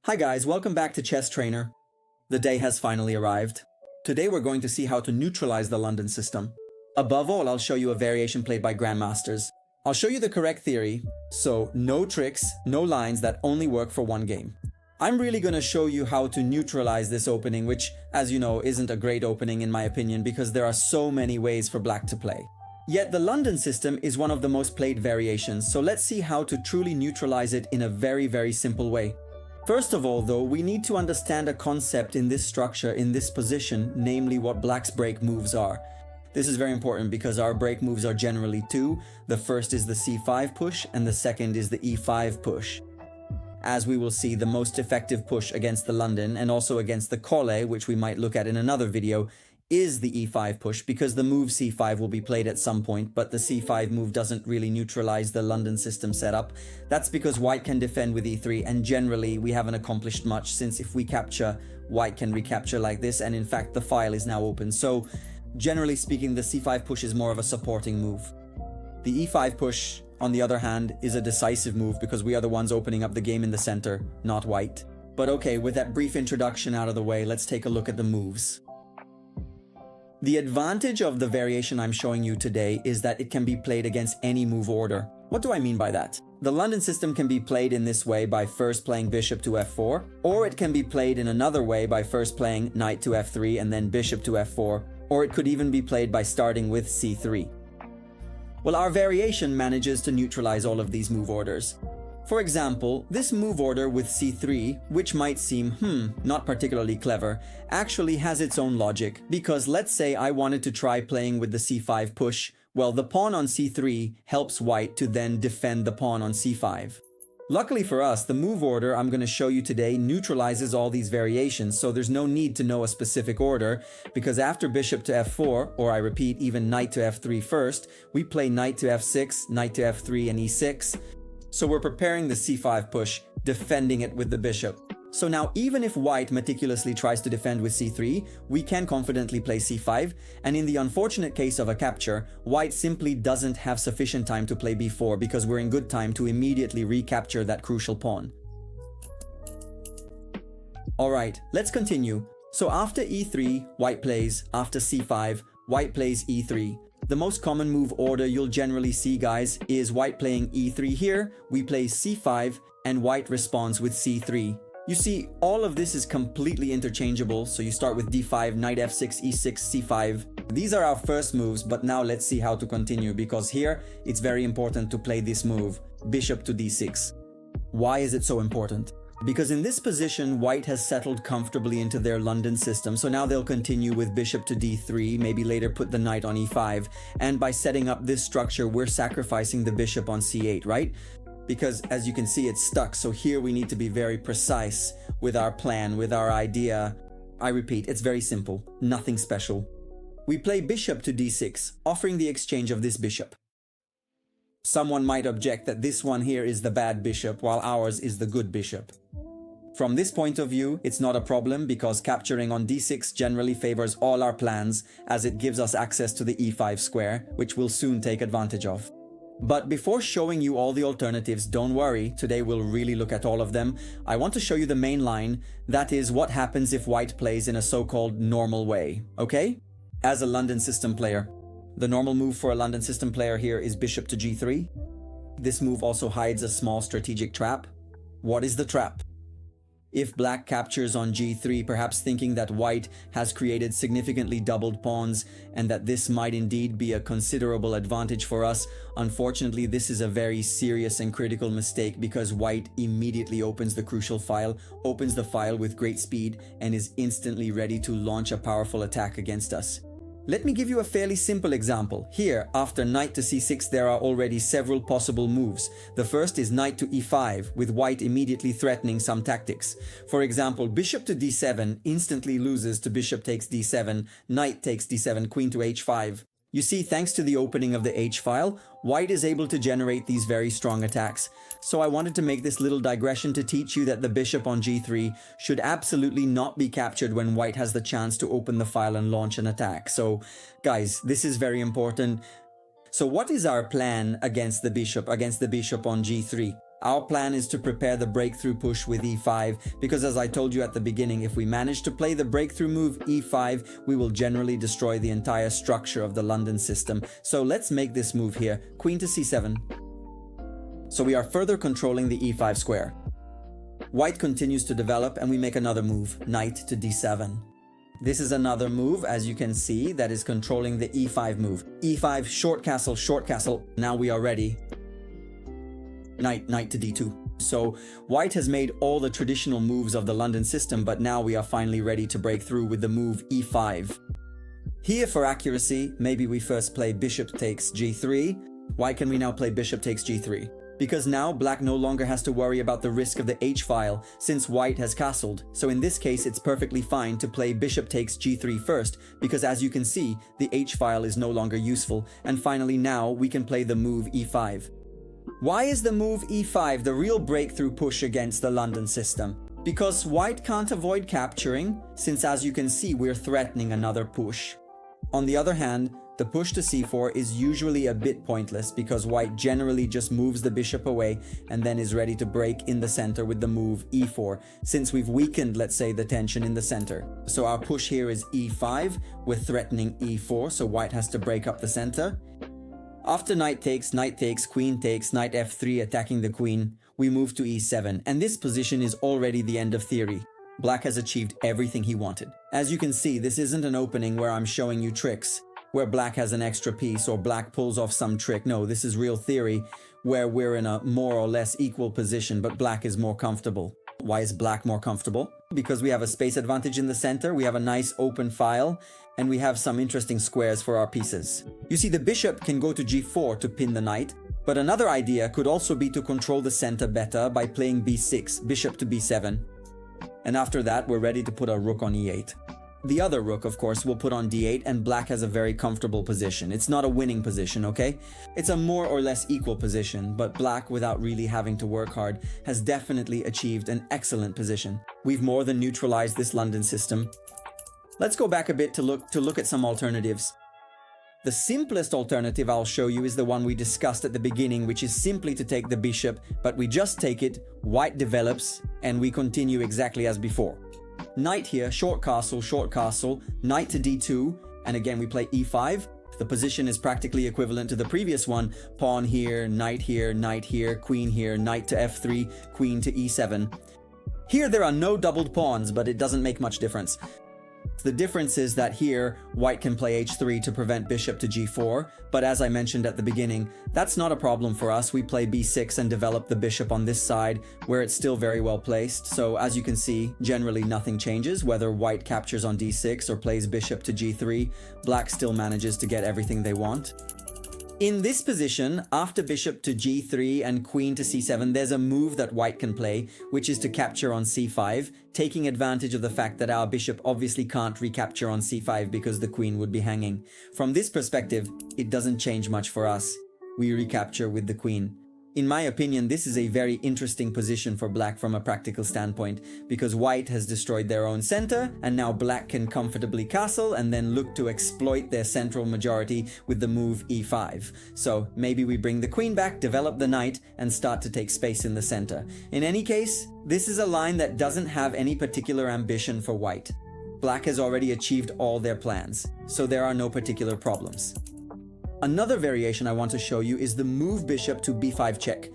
Hi guys, welcome back to ChessTrainer. The day has finally arrived. Today we're going to see how to neutralize the London system. Above all, I'll show you a variation played by grandmasters. I'll show you the correct theory, so no tricks, no lines that only work for one game. I'm really going to show you how to neutralize this opening, which, as you know, isn't a great opening in my opinion because there are so many ways for black to play. Yet the London system is one of the most played variations, so let's see how to truly neutralize it in a very simple way. First of all, though, we need to understand a concept in this structure, in this position, namely what black's break moves are. This is very important because our break moves are generally two. The first is the c5 push and the second is the e5 push. As we will see, the most effective push against the London and also against the Colle, which we might look at in another video, is the e5 push because the move c5 will be played at some point, but the c5 move doesn't really neutralize the London system setup. That's because white can defend with e3, and generally we haven't accomplished much, since if we capture, white can recapture like this, and in fact the file is now open. So generally speaking, the c5 push is more of a supporting move. The e5 push, on the other hand, is a decisive move because we are the ones opening up the game in the center, not white. But okay, with that brief introduction out of the way, let's take a look at the moves. The advantage of the variation I'm showing you today is that it can be played against any move order. What do I mean by that? The London system can be played in this way by first playing bishop to f4, or it can be played in another way by first playing knight to f3 and then bishop to f4, or it could even be played by starting with c3. Well, our variation manages to neutralize all of these move orders. For example, this move order with c3, which might seem, not particularly clever, actually has its own logic, because let's say I wanted to try playing with the c5 push. Well, the pawn on c3 helps white to then defend the pawn on c5. Luckily for us, the move order I'm going to show you today neutralizes all these variations, so there's no need to know a specific order, because after bishop to f4, or I repeat, even knight to f3 first, we play knight to f6, knight to f3 and e6. So we're preparing the c5 push, defending it with the bishop. So now even if white meticulously tries to defend with c3, we can confidently play c5, and in the unfortunate case of a capture, white simply doesn't have sufficient time to play b4 because we're in good time to immediately recapture that crucial pawn. Alright, let's continue. So after e3, white plays, after c5, white plays e3. The most common move order you'll generally see, guys, is white playing e3 here, we play c5, and white responds with c3. You see, all of this is completely interchangeable, so you start with d5, knight f6, e6, c5. These are our first moves, but now let's see how to continue, because here it's very important to play this move, bishop to d6. Why is it so important? Because in this position, white has settled comfortably into their London system, so now they'll continue with bishop to d3, maybe later put the knight on e5, and by setting up this structure, we're sacrificing the bishop on c8, right? Because as you can see, it's stuck, so here we need to be very precise with our plan, with our idea. I repeat, it's very simple, nothing special. We play bishop to d6, offering the exchange of this bishop. Someone might object that this one here is the bad bishop, while ours is the good bishop. From this point of view, it's not a problem because capturing on d6 generally favors all our plans, as it gives us access to the e5 square, which we'll soon take advantage of. But before showing you all the alternatives, don't worry, today we'll really look at all of them. I want to show you the main line, that is what happens if white plays in a so-called normal way, okay? As a London system player, the normal move for a London system player here is bishop to g3. This move also hides a small strategic trap. What is the trap? If black captures on g3, perhaps thinking that white has created significantly doubled pawns and that this might indeed be a considerable advantage for us, unfortunately this is a very serious and critical mistake because white immediately opens the crucial file, opens the file with great speed, and is instantly ready to launch a powerful attack against us. Let me give you a fairly simple example. Here, after knight to c6, there are already several possible moves. The first is knight to e5, with white immediately threatening some tactics. For example, bishop to d7 instantly loses to bishop takes d7, knight takes d7, queen to h5. You see, thanks to the opening of the h-file, white is able to generate these very strong attacks. So I wanted to make this little digression to teach you that the bishop on g3 should absolutely not be captured when white has the chance to open the file and launch an attack. So, guys, this is very important. So what is our plan against the bishop on g3? Our plan is to prepare the breakthrough push with e5, because as I told you at the beginning, if we manage to play the breakthrough move e5, we will generally destroy the entire structure of the London system. So let's make this move here, queen to c7. So we are further controlling the e5 square. White continues to develop and we make another move, knight to d7. This is another move, as you can see, that is controlling the e5 move. e5, short castle, now we are ready. Knight to d2. So white has made all the traditional moves of the London system, but now we are finally ready to break through with the move e5. Here for accuracy, maybe we first play bishop takes g3. Why can we now play bishop takes g3? Because now black no longer has to worry about the risk of the h-file since white has castled. So in this case, it's perfectly fine to play bishop takes g3 first, because as you can see, the h-file is no longer useful. And finally now we can play the move e5. Why is the move e5 the real breakthrough push against the London system? Because white can't avoid capturing, since as you can see we're threatening another push. On the other hand, the push to c4 is usually a bit pointless because white generally just moves the bishop away and then is ready to break in the center with the move e4, since we've weakened, let's say, the tension in the center. So our push here is e5, we're threatening e4, so white has to break up the center. After knight takes, queen takes, knight f3 attacking the queen, we move to e7, and this position is already the end of theory. Black has achieved everything he wanted. As you can see, this isn't an opening where I'm showing you tricks, where black has an extra piece or black pulls off some trick. No, this is real theory, where we're in a more or less equal position, but black is more comfortable. Why is black more comfortable? Because we have a space advantage in the center, we have a nice open file, and we have some interesting squares for our pieces. You see, the bishop can go to g4 to pin the knight, but another idea could also be to control the center better by playing b6, bishop to b7. And after that, we're ready to put our rook on e8. The other rook, of course, will put on d8, and black has a very comfortable position. It's not a winning position, okay? It's a more or less equal position, but black, without really having to work hard, has definitely achieved an excellent position. We've more than neutralized this London system. Let's go back a bit to look at some alternatives. The simplest alternative I'll show you is the one we discussed at the beginning, which is simply to take the bishop, but we just take it, white develops, and we continue exactly as before. Knight here, short castle, knight to d2, and again we play e5. The position is practically equivalent to the previous one. Pawn here, knight here, queen here, knight to f3, queen to e7. Here there are no doubled pawns, but it doesn't make much difference. The difference is that here, white can play h3 to prevent bishop to g4, but as I mentioned at the beginning, that's not a problem for us. We play b6 and develop the bishop on this side, where it's still very well placed. So as you can see, generally nothing changes. Whether white captures on d6 or plays bishop to g3, black still manages to get everything they want. In this position, after bishop to g3 and queen to c7, there's a move that white can play, which is to capture on c5, taking advantage of the fact that our bishop obviously can't recapture on c5 because the queen would be hanging. From this perspective, it doesn't change much for us. We recapture with the queen. In my opinion, this is a very interesting position for black from a practical standpoint, because white has destroyed their own center, and now black can comfortably castle and then look to exploit their central majority with the move e5. So maybe we bring the queen back, develop the knight, and start to take space in the center. In any case, this is a line that doesn't have any particular ambition for white. Black has already achieved all their plans, so there are no particular problems. Another variation I want to show you is the move bishop to b5 check.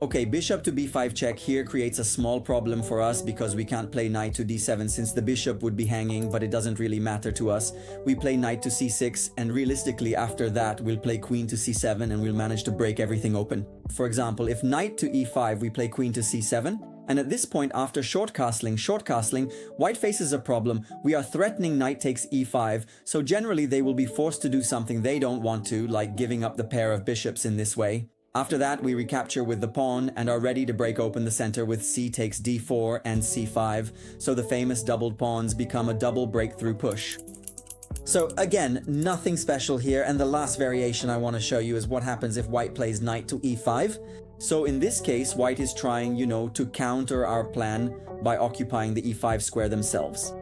Okay, bishop to b5 check here creates a small problem for us because we can't play knight to d7 since the bishop would be hanging, but it doesn't really matter to us. We play knight to c6, and realistically after that we'll play queen to c7 and we'll manage to break everything open. For example, if knight to e5, we play queen to c7, and at this point, after short castling, white faces a problem. We are threatening knight takes e5, so generally they will be forced to do something they don't want to, like giving up the pair of bishops in this way. After that, we recapture with the pawn and are ready to break open the center with c takes d4 and c5, so the famous doubled pawns become a double breakthrough push. So again, nothing special here, and the last variation I want to show you is what happens if white plays knight to e5. So in this case, white is trying, to counter our plan by occupying the e5 square themselves.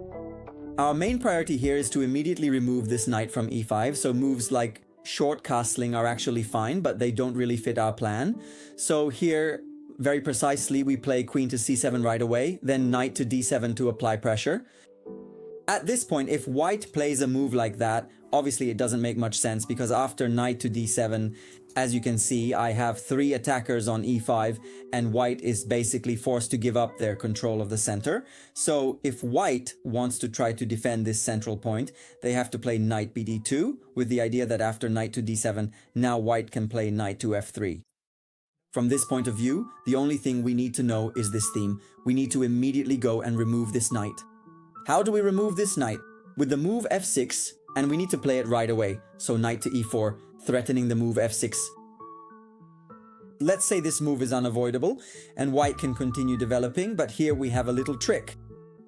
Our main priority here is to immediately remove this knight from e5, so moves like short castling are actually fine, but they don't really fit our plan. So here, very precisely, we play queen to c7 right away, then knight to d7 to apply pressure. At this point, if white plays a move like that, obviously it doesn't make much sense because after knight to d7, as you can see, I have 3 attackers on e5 and white is basically forced to give up their control of the center. So if white wants to try to defend this central point, they have to play knight bd2 with the idea that after knight to d7, now white can play knight to f3. From this point of view, the only thing we need to know is this theme. We need to immediately go and remove this knight. How do we remove this knight? With the move f6, and we need to play it right away, so knight to e4, threatening the move f6. Let's say this move is unavoidable, and white can continue developing, but here we have a little trick.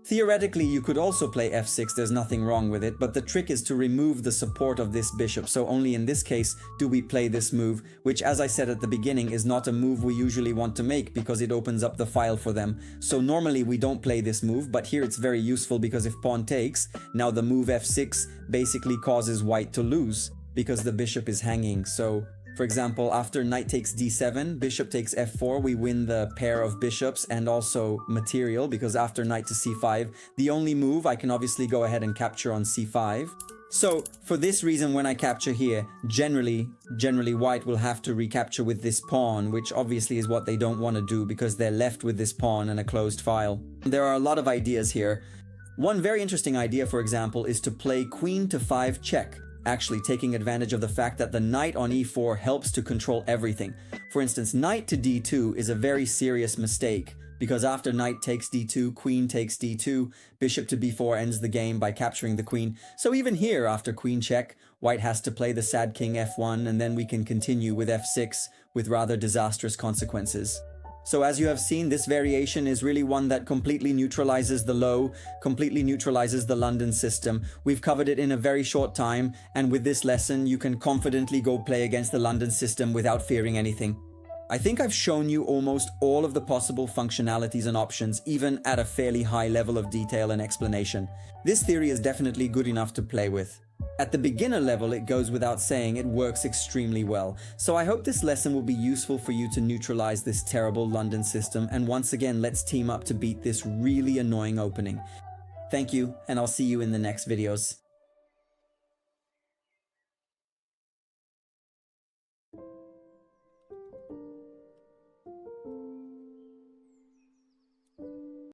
Theoretically, you could also play f6, there's nothing wrong with it, but the trick is to remove the support of this bishop, so only in this case do we play this move, which, as I said at the beginning, is not a move we usually want to make because it opens up the file for them. So normally we don't play this move, but here it's very useful because if pawn takes, now the move f6 basically causes white to lose because the bishop is hanging. So for example, after knight takes d7, bishop takes f4, we win the pair of bishops and also material because after knight to c5, the only move I can obviously go ahead and capture on c5. So for this reason, when I capture here, generally white will have to recapture with this pawn, which obviously is what they don't want to do because they're left with this pawn and a closed file. There are a lot of ideas here. One very interesting idea, for example, is to play queen to 5 check. Actually taking advantage of the fact that the knight on e4 helps to control everything. For instance, knight to d2 is a very serious mistake because after knight takes d2, queen takes d2, bishop to b4 ends the game by capturing the queen. So even here, after queen check, white has to play the sad king f1 and then we can continue with f6 with rather disastrous consequences. So as you have seen, this variation is really one that completely neutralizes the low, completely neutralizes the London system. We've covered it in a very short time, and with this lesson, you can confidently go play against the London system without fearing anything. I think I've shown you almost all of the possible functionalities and options, even at a fairly high level of detail and explanation. This theory is definitely good enough to play with. At the beginner level, it goes without saying, it works extremely well. So I hope this lesson will be useful for you to neutralize this terrible London system, and once again, let's team up to beat this really annoying opening. Thank you, and I'll see you in the next videos.